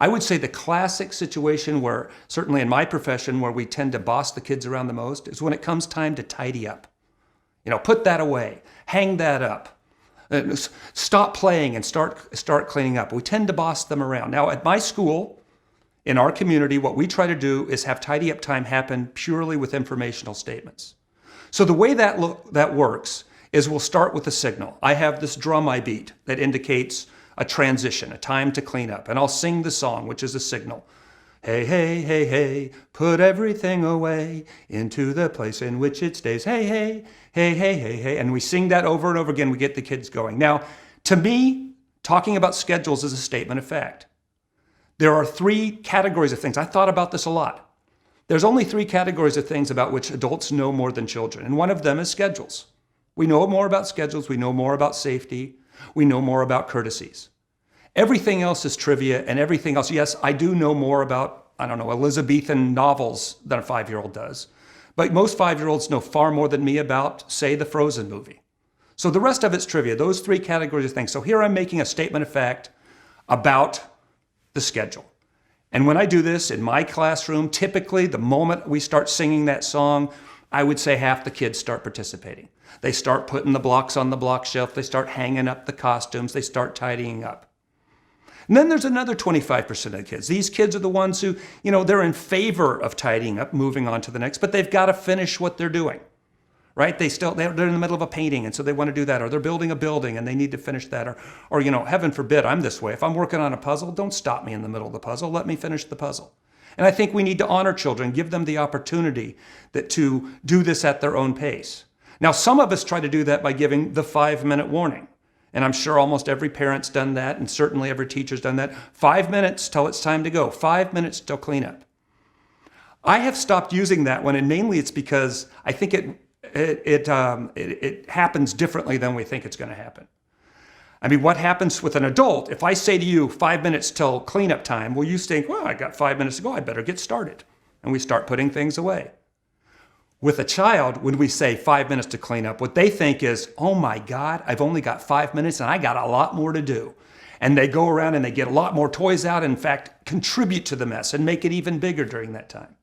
I would say the classic situation where, certainly in my profession, where we tend to boss the kids around the most is when it comes time to tidy up. Put that away, hang that up, stop playing and start cleaning up. We tend to boss them around. Now, at my school, in our community, what we try to do is have tidy up time happen purely with informational statements. So the way that works is we'll start with a signal. I have this drum I beat that indicates a transition, a time to clean up. And I'll sing the song, which is a signal. Hey, hey, hey, hey, put everything away into the place in which it stays. Hey, hey, hey, hey, hey, hey. And we sing that over and over again. We get the kids going. Now, to me, talking about schedules is a statement of fact. There are 3 categories of things. I thought about this a lot. There's only 3 categories of things about which adults know more than children. And one of them is schedules. We know more about schedules. We know more about safety. We know more about courtesies. Everything else is trivia, and everything else, yes, I do know more about, Elizabethan novels than a 5-year-old does. But most 5-year-olds know far more than me about, say, the Frozen movie. So the rest of it's trivia, those 3 categories of things. So here I'm making a statement of fact about the schedule. And when I do this in my classroom, typically the moment we start singing that song, I would say half the kids start participating. They start putting the blocks on the block shelf. They start hanging up the costumes. They start tidying up. And then there's another 25% of the kids. These kids are the ones who, they're in favor of tidying up, moving on to the next, but they've got to finish what they're doing, right? They're in the middle of a painting, and so they want to do that, or they're building a building and they need to finish that, or heaven forbid, I'm this way. If I'm working on a puzzle, don't stop me in the middle of the puzzle. Let me finish the puzzle. And I think we need to honor children, give them the opportunity to do this at their own pace. Now, some of us try to do that by giving the 5-minute warning. And I'm sure almost every parent's done that, and certainly every teacher's done that. 5 minutes till it's time to go. 5 minutes till cleanup. I have stopped using that one, and mainly it's because I think it happens differently than we think it's going to happen. I mean, what happens with an adult? If I say to you 5 minutes till cleanup time, well, you think, well, I got 5 minutes to go. I better get started, and we start putting things away. With a child, when we say 5 minutes to clean up, what they think is, oh my God, I've only got 5 minutes and I got a lot more to do. And they go around and they get a lot more toys out and in fact, contribute to the mess and make it even bigger during that time.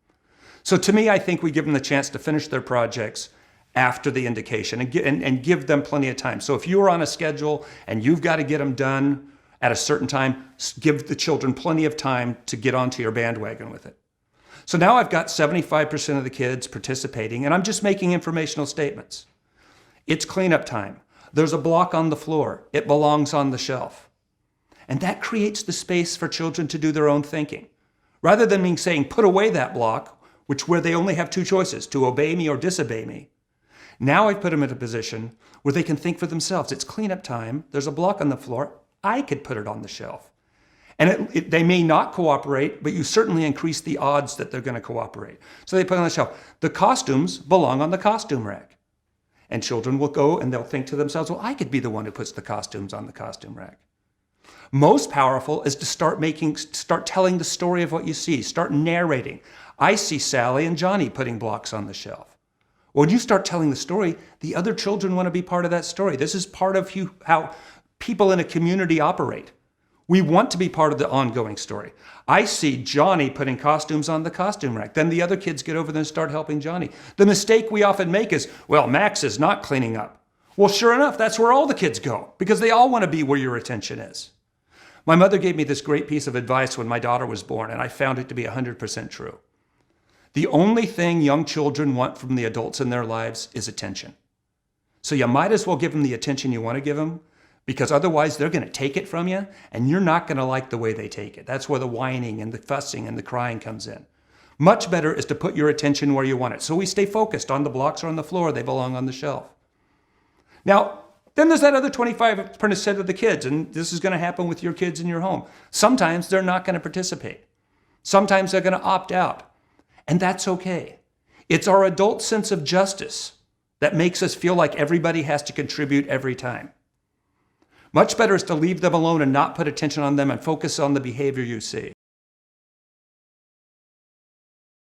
So to me, I think we give them the chance to finish their projects after the indication and give them plenty of time. So if you're on a schedule and you've got to get them done at a certain time, give the children plenty of time to get onto your bandwagon with it. So now I've got 75% of the kids participating, and I'm just making informational statements. It's cleanup time. There's a block on the floor. It belongs on the shelf. And that creates the space for children to do their own thinking. Rather than me saying, put away that block, where they only have 2 choices, to obey me or disobey me. Now I've put them in a position where they can think for themselves. It's cleanup time. There's a block on the floor. I could put it on the shelf. And they may not cooperate, but you certainly increase the odds that they're going to cooperate. So they put it on the shelf. The costumes belong on the costume rack. And children will go and they'll think to themselves, well, I could be the one who puts the costumes on the costume rack. Most powerful is to start telling the story of what you see. Start narrating. I see Sally and Johnny putting blocks on the shelf. When you start telling the story, the other children want to be part of that story. This is part of how people in a community operate. We want to be part of the ongoing story. I see Johnny putting costumes on the costume rack. Then the other kids get over there and start helping Johnny. The mistake we often make is, well, Max is not cleaning up. Well, sure enough, that's where all the kids go because they all want to be where your attention is. My mother gave me this great piece of advice when my daughter was born, and I found it to be 100% true. The only thing young children want from the adults in their lives is attention. So you might as well give them the attention you want to give them, because otherwise they're going to take it from you and you're not going to like the way they take it. That's where the whining and the fussing and the crying comes in. Much better is to put your attention where you want it. So we stay focused on the blocks or on the floor. They belong on the shelf. Now, then there's that other 25% of the kids, and this is going to happen with your kids in your home. Sometimes they're not going to participate. Sometimes they're going to opt out, and that's okay. It's our adult sense of justice that makes us feel like everybody has to contribute every time. Much better is to leave them alone and not put attention on them and focus on the behavior you see.